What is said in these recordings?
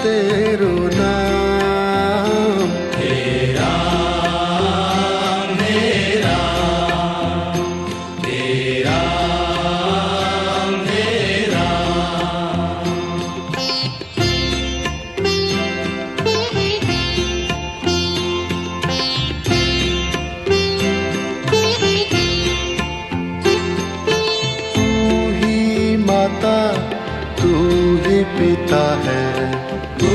तेरो नाम। हे राम हे राम हे राम हे राम। तू ही पिता है, तू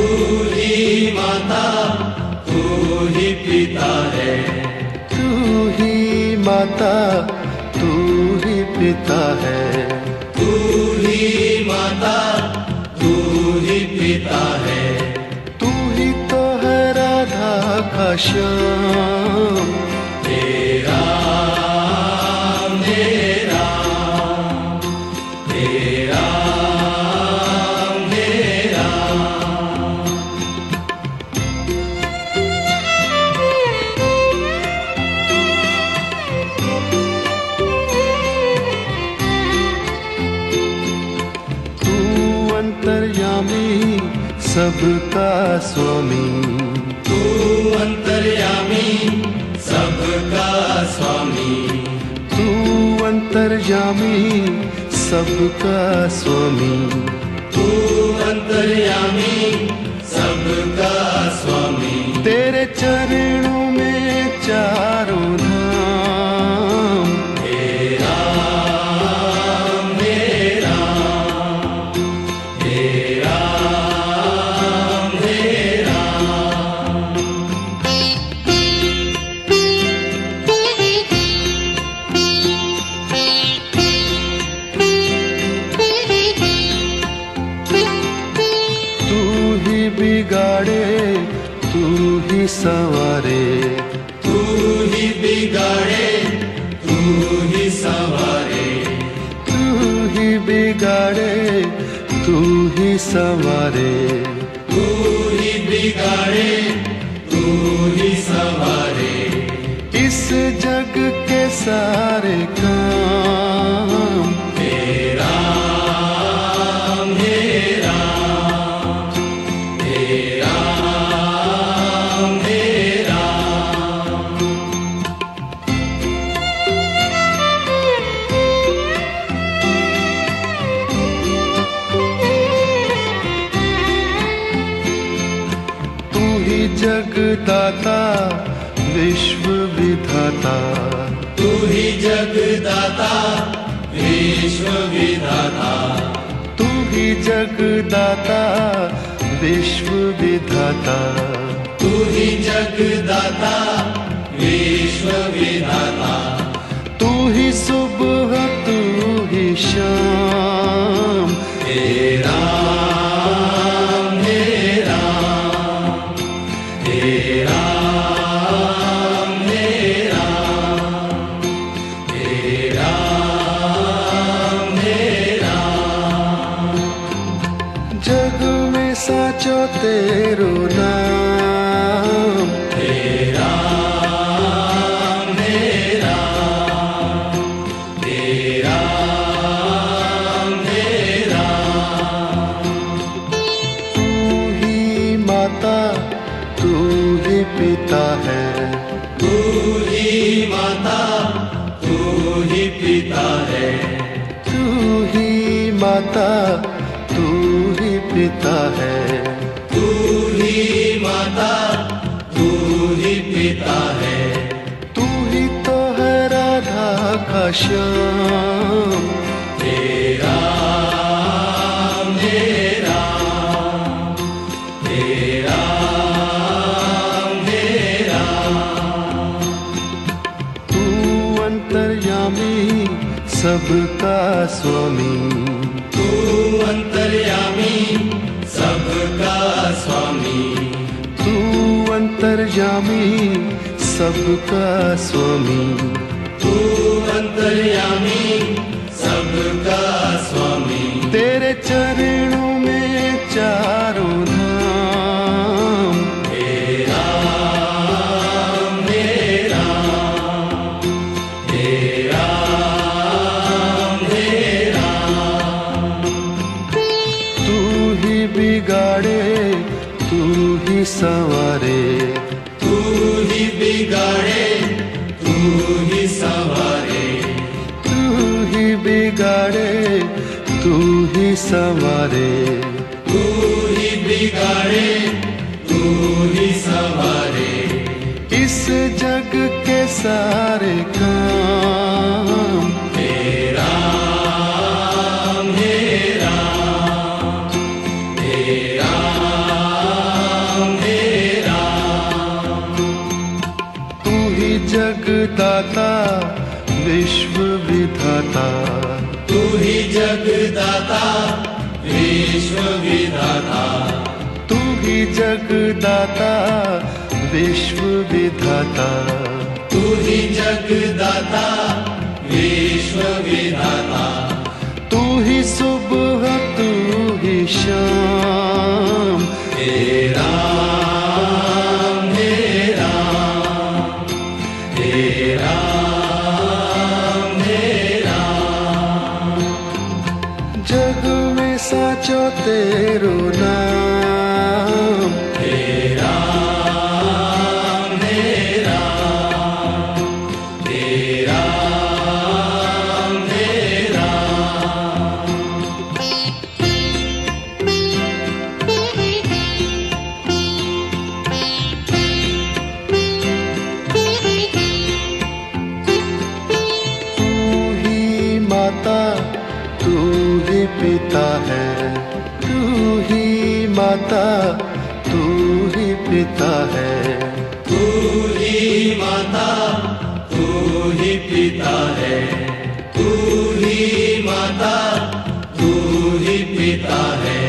ही माता तू ही पिता है, तू ही माता तू ही पिता है, तू ही माता तू ही पिता है। तू ही तो है राधा का श्याम। हे राम हे राम हे राम हे राम। तू अंतर्यामी सबका स्वामी, तू अंतर्यामी सबका स्वामी, तू अंतर्यामी सबका स्वामी, तू अंतर्यामी सबका स्वामी। तेरे चरणों में चारों धाम। हे राम हे राम हे राम हे राम। तू ही बिगाड़े तू ही संवारे, तू ही बिगाड़े तू ही संवारे, तू ही बिगाड़े तू ही संवारे, तू ही बिगाड़े तू ही संवारे। इस जग के सारे काम। हे राम हे राम हे राम हे राम। तू ही जगदाता विश्व विधाता, तू ही जगदाता विश्व विधाता, तू ही जगदाता विश्व विधाता, तू ही जगदाता विश्व विधाता। तू ही सुबह तू ही शाम। हे राम हे राम हे राम हे राम हे राम हे राम। जग में साचो तेरो नाम। हे राम हे राम हे राम हे राम। तू ही माता तू ही पिता है, तू ही माता तू ही पिता है, तू ही माता तू ही पिता है, तू ही माता तू ही पिता है। तू ही तो है राधा का श्याम। हे राम हे राम हे राम हे राम। तू अंतर्यामी सबका स्वामी, तू अंतर्यामी सबका स्वामी, तू अंतर्यामी सबका स्वामी, तू अंतर्यामी सबका स्वामी। तेरे चरणों में चारों धाम। हे राम हे राम हे राम हे राम। तू ही बिगाड़े संवारे, तू ही बिगाड़े तू ही संवारे, तू ही बिगाड़े तू ही संवारे, तू ही बिगाड़े तू ही संवारे, इस जग के सारे काम तेरा मेरा तेरा मेरा, तू ही जगदाता विश्व विधाता, तू ही जगदाता विश्व विधाता, तू ही जगदाता विश्व विधाता, तू ही जगदाता विश्व विधाता, तू ही सुबह तू ही शाम, तेरा मेरा तेरा मेरा, जग में साचो तेरो नाम, तेरा मेरा तेरा मेरा, तू ही माता तू ही पिता है, तू ही माता तू ही पिता है, तू ही माता तू ही पिता है, तू ही माता तू ही पिता है,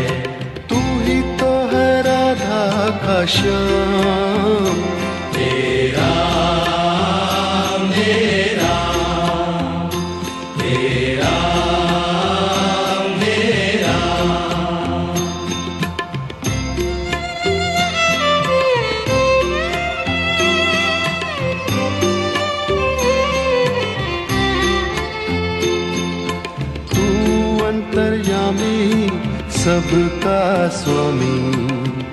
तू ही तो है राधा का श्याम, तेरा मेरा तेरा मेरा, तू अंतर्यामी सबका स्वामी,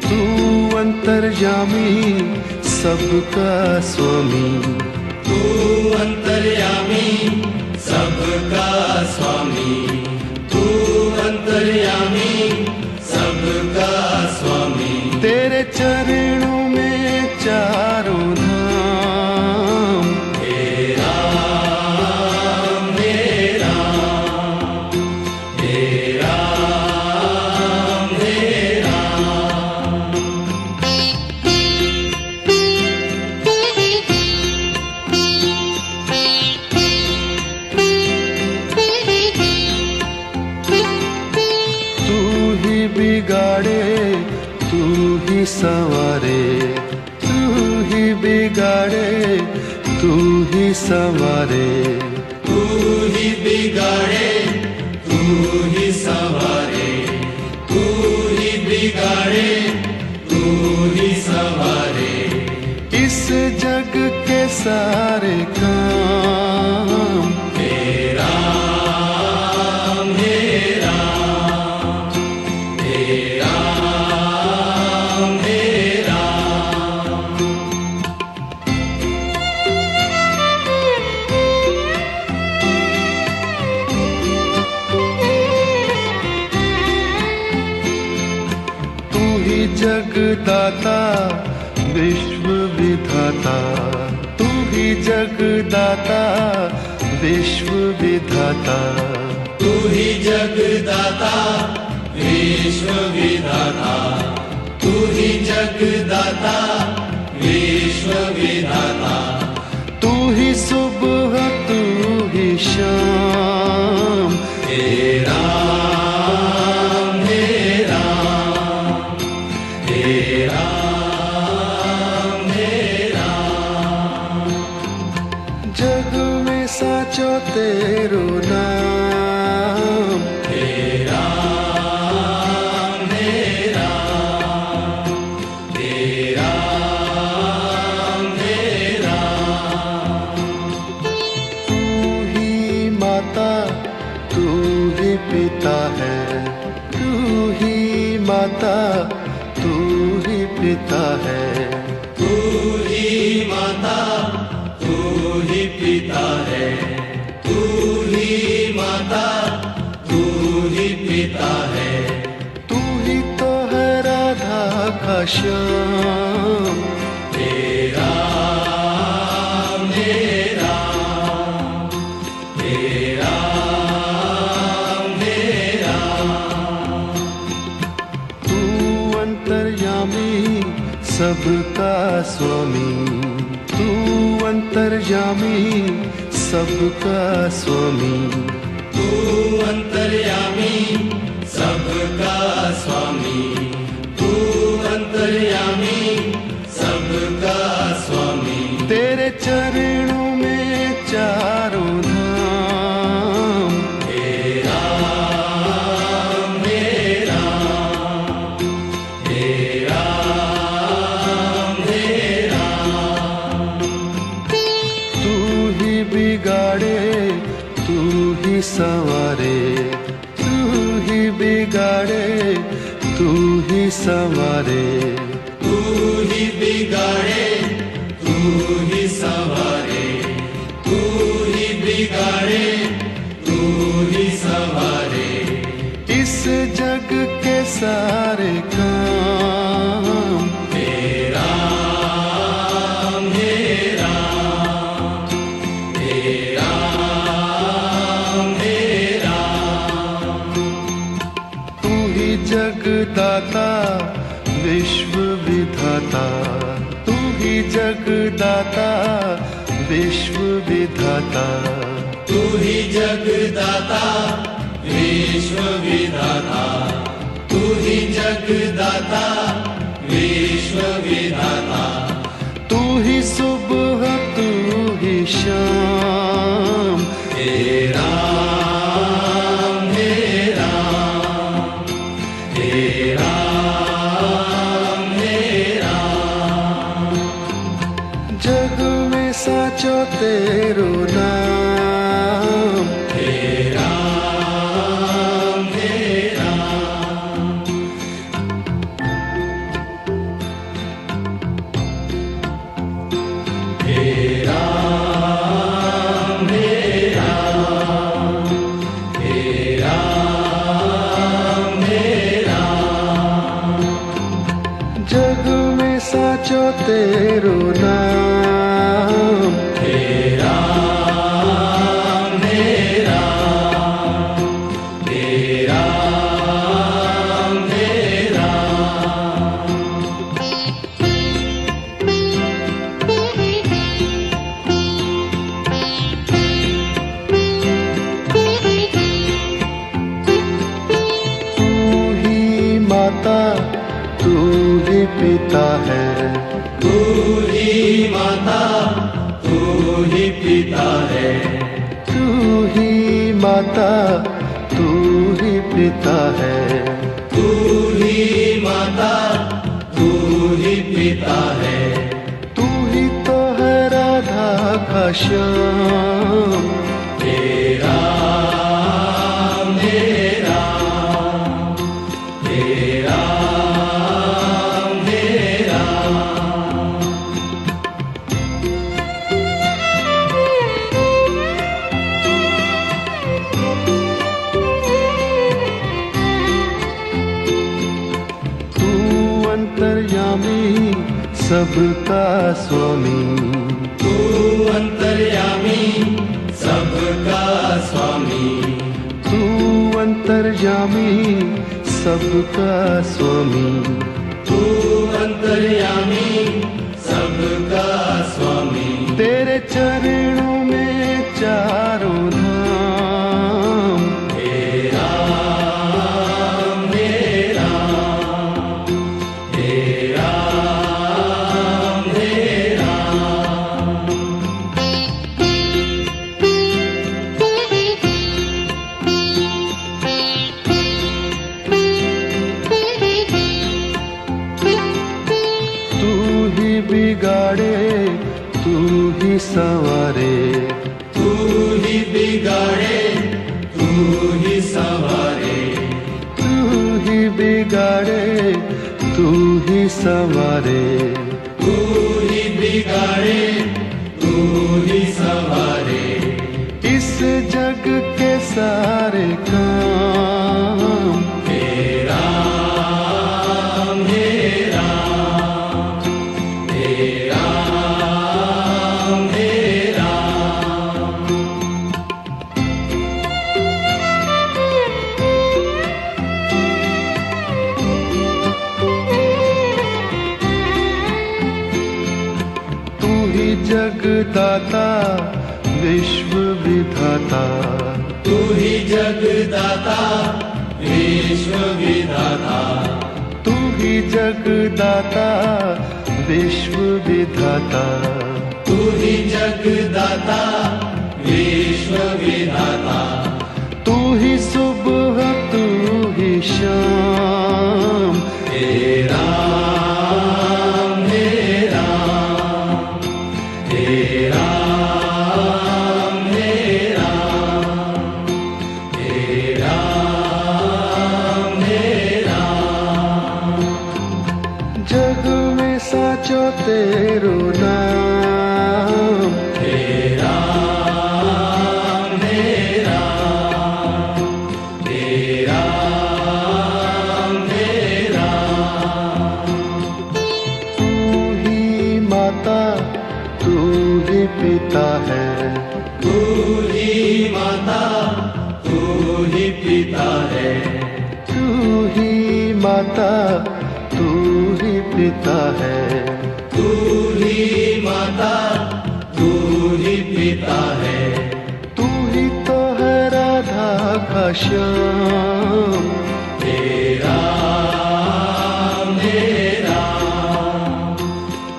तू अंतर्यामी सबका स्वामी, तू अंतर्यामी सबका स्वामी, तू अंतर्यामी सबका स्वामी, तेरे चरणों में चारों धाम, तेरा मेरा तेरा मेरा, तू ही बिगाड़े तू ही संवारे, तू ही बिगाड़े तू ही संवारे, तू ही बिगाड़े तू ही संवारे, तू ही बिगाड़े तू ही संवारे, इस जग के सारे काम तेरा मेरा तेरा मेरा, तू ही जगदाता विश्व विधाता, तू ही जगदाता विश्व विधाता, तू ही जगदाता विश्व विधाता, तू ही जगदाता विश्व विधाता, तू ही सुबह तू ही शाम, तेरा मेरा तेरा मेरा, जग में साचो तेरो नाम, तेरा मेरा तेरा मेरा, तू ही माता तू ही पिता है, तू ही माता तू ही पिता है, तू ही माता, तू ही पिता है, तू ही माता, तू ही पिता है, तू ही तो है राधा का श्याम, तेरा मेरा, तेरा मेरा, तू अंतर्यामी सबका स्वामी, तू अंतर्यामी सबका स्वामी, तू अंतर्यामी सबका स्वामी, तू अंतर्यामी सबका स्वामी, तेरे चरणों में चारों धाम, तेरा मेरा, तेरा मेरा, तू ही बिगाड़े तू ही संवारे, तू ही बिगाड़े तू ही संवारे, तू ही बिगाड़े, तू ही संवारे, तू ही बिगाड़े, तू ही संवारे, इस जग के सारे काम, तेरा मेरा, तेरा मेरा, तू ही जगदाता विश्व विधाता, तू ही जगदाता विश्व विधाता, तू ही जगदाता विश्व विधाता, तू ही जगदाता विश्व विधाता, तू ही सुबह तू ही शाम, तेरा मेरा, तेरा मेरा, जग में साचो तेरो नाम, तेरा मेरा, तेरा मेरा, तेरा मेरा, जग में साचो तेरो नाम, तेरा मेरा, तेरा मेरा, तू ही माता तू ही पिता है, तू ही माता, तू ही पिता है, तू ही माता तू ही पिता है, तू ही माता, तू ही पिता है, तू ही तो है राधा का श्याम, तेरा मेरा, तेरा मेरा, तू अंतर्यामी सबका स्वामी, तू अंतर्यामी सबका स्वामी, तू अंतर्यामी सबका स्वामी, तू अंतर्यामी सबका स्वामी, तेरे चरणों में चारों धाम, तेरा मेरा, तेरा मेरा, तू ही बिगाड़े तू ही संवारे, तू ही बिगाड़े, तू ही संवारे, तू ही बिगाड़े तू ही संवारे, तू ही बिगाड़े तू ही संवारे, इस जग के सारे काम। हे राम हे राम हे राम हे राम। तू ही जगदाता विश्व विधाता, तू ही जगदाता विश्व विधाता, तू ही जगदाता विश्व विधाता, तू ही जगदाता विश्व विधाता। तू ही सुबह तू ही शाम। हे राम हे राम हे राम हे राम हे राम हे राम। जग में साचो तेरो नाम। हे राम हे राम हे राम हे राम। तू ही माता तू ही पिता है, तू ही माता तू ही पिता है, तू ही माता तू ही पिता है, तू ही माता तू ही पिता है। तू ही तो है राधा का श्याम। हे राम हे राम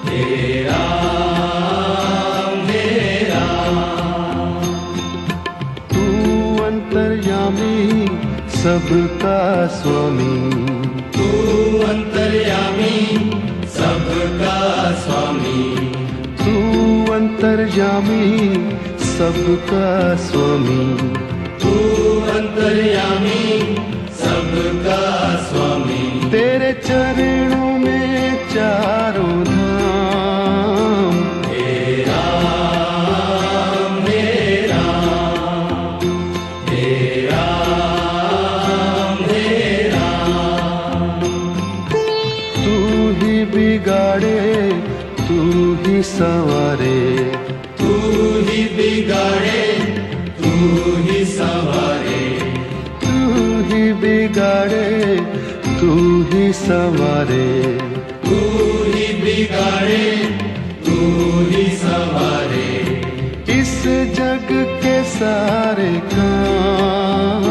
हे राम हे राम। तू अंतर्यामी सबका स्वामी, तू अंतर्यामी सबका स्वामी, तू अंतर्यामी सबका स्वामी। तू अंतर्यामी सबका स्वामी। तेरे चरणों में चारों धाम। हे राम हे राम हे राम हे राम। तू ही बिगाड़े तू ही संवारे, तू ही बिगाड़े तू ही संवारे, तू ही बिगाड़े तू ही संवारे। तू ही बिगाड़े तू ही संवारे, इस जग के सारे काम।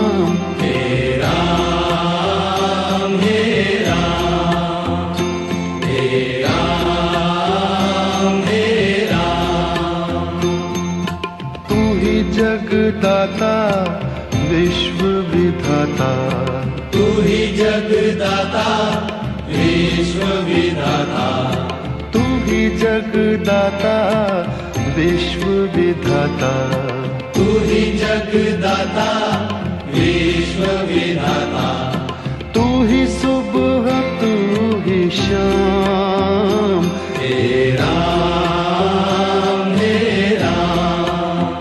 हे राम हे राम हे राम हे राम। तू ही जगदाता विश्व विधाता, तू ही जगदाता विश्व विधाता, तू ही जगदाता विश्व विधाता। तू ही जगदाता विश्व विधाता। तू ही सुबह तू ही शाम। हे राम हे राम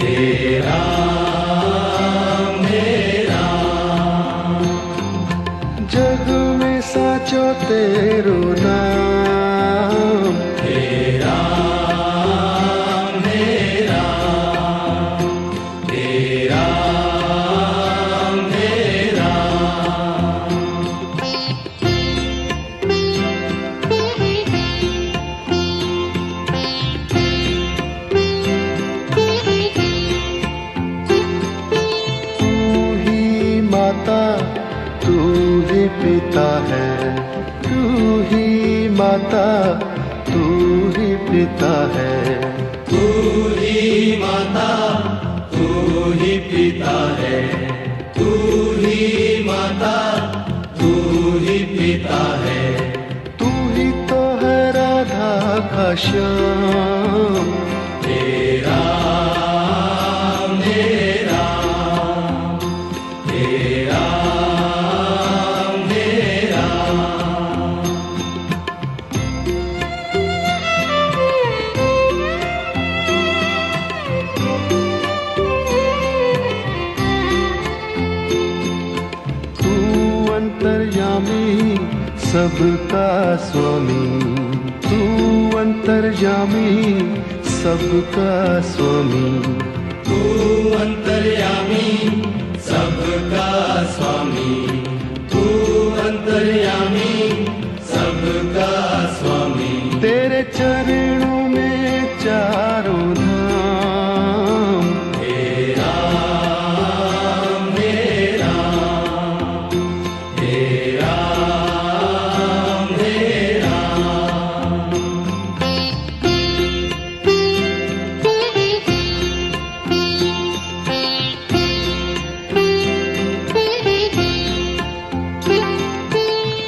हे राम हे राम। जग में साचो तेरो नाम। हे राम हे राम हे राम हे राम। तू ही माता तू ही पिता है, तू ही माता तू ही पिता है। तू ही माता तू ही पिता है, तू ही माता तू ही पिता है। तू ही तो है राधा का श्याम। हे राम हे राम हे राम हे राम। सबका स्वामी, तू अंतर्यामी, सबका स्वामी, तू अंतर्यामी, सबका स्वामी, तू अंतर्यामी, सबका स्वामी। तेरे चरणों में चारों धाम, हे राम, हे राम, हे राम, हे राम।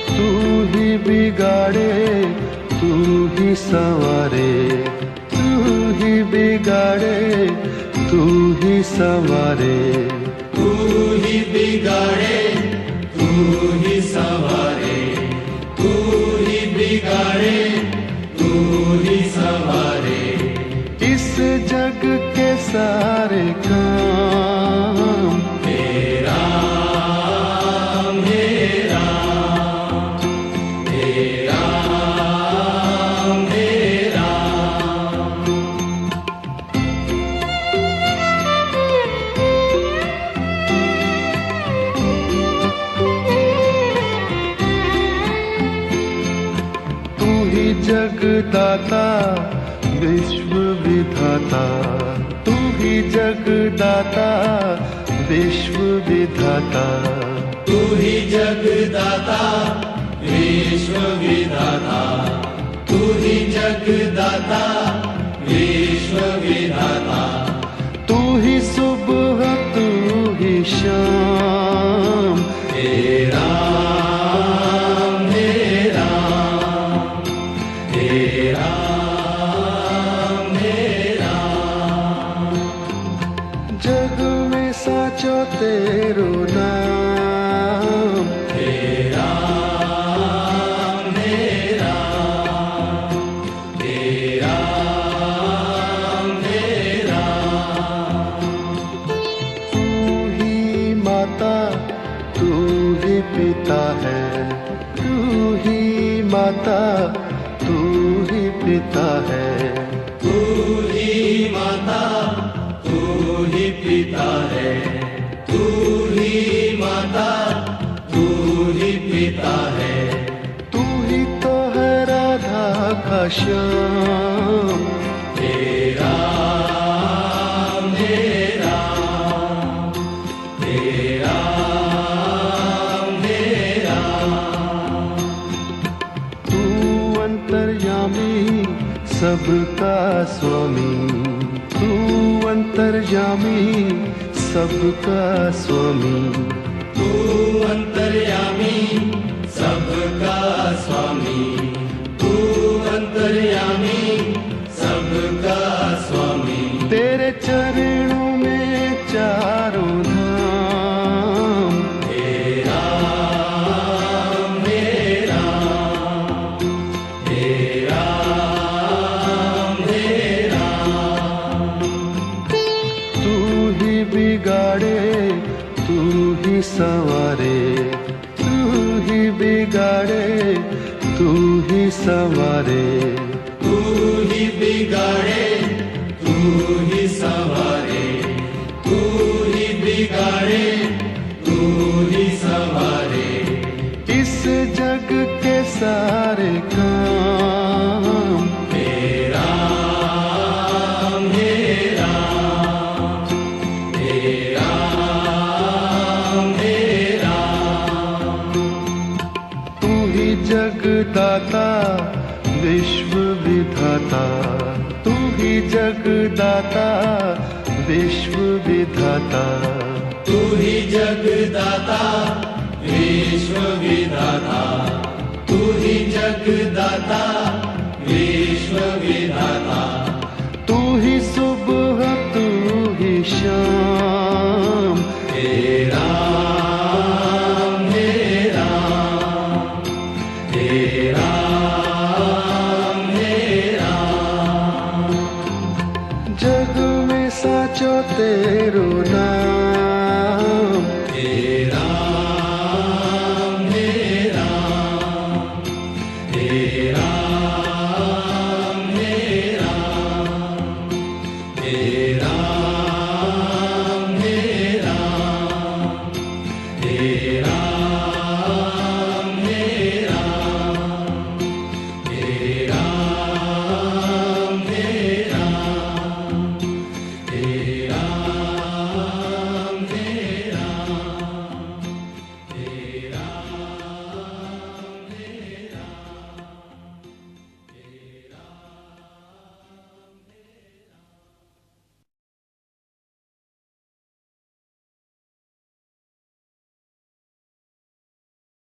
तू ही बिगाड़े, तू ही संवारे, तू ही बिगाड़े, तू ही संवारे, तू ही बिगाड़े, तू ही संवारे, तू ही बिगाड़े, तू ही संवारे। इस जग के सारे काम, हे राम, हे राम, हे राम, हे राम। तू ही जगदाता, विश्व विधाता, तू ही जगदाता, विश्व विधाता, तू ही जगदाता, विश्व विधाता, तू ही जगदाता, विश्व विधाता। तू ही सुबह, तू ही शाम, हे राम, हे राम, हे राम, हे राम। जग में साचो तेरो नाम, हे राम, हे राम, हे राम, हे राम। तू ही माता, तू ही पिता है, तू ही माता, तू ही पिता है, तू ही माता, तू ही पिता है, तू ही माता, तू ही पिता है। तू ही तो है राधा का श्याम, हे राम, हे राम, हे राम, हे राम। तू अंतर्यामी, सबका स्वामी, तू अंतर्यामी, सबका स्वामी, तू अंतर्यामी, सबका स्वामी, तू अंतर्यामी, सबका स्वामी। तेरे चरणों में चारों धाम, हे राम, हे राम, हे राम, हे राम। तू ही बिगाड़े, तू ही संवारे, तू ही बिगाड़े, तू ही संवारे, तू ही बिगाड़े, तू ही संवारे, तू ही बिगाड़े, तू ही संवारे। इस जग के सारे काम, हे राम, हे राम, हे राम, हे राम। तू ही जगदाता, विश्व विधाता, तू ही जगदाता, विश्व विधाता, तू ही जगदाता, विश्व विधाता, तू ही जगदाता, विश्व विधाता। तू ही सुबह, तू ही शाम, हे राम, हे राम, हे राम, हे राम। जग में साचो तेरो नाम, हे राम, हे राम, राम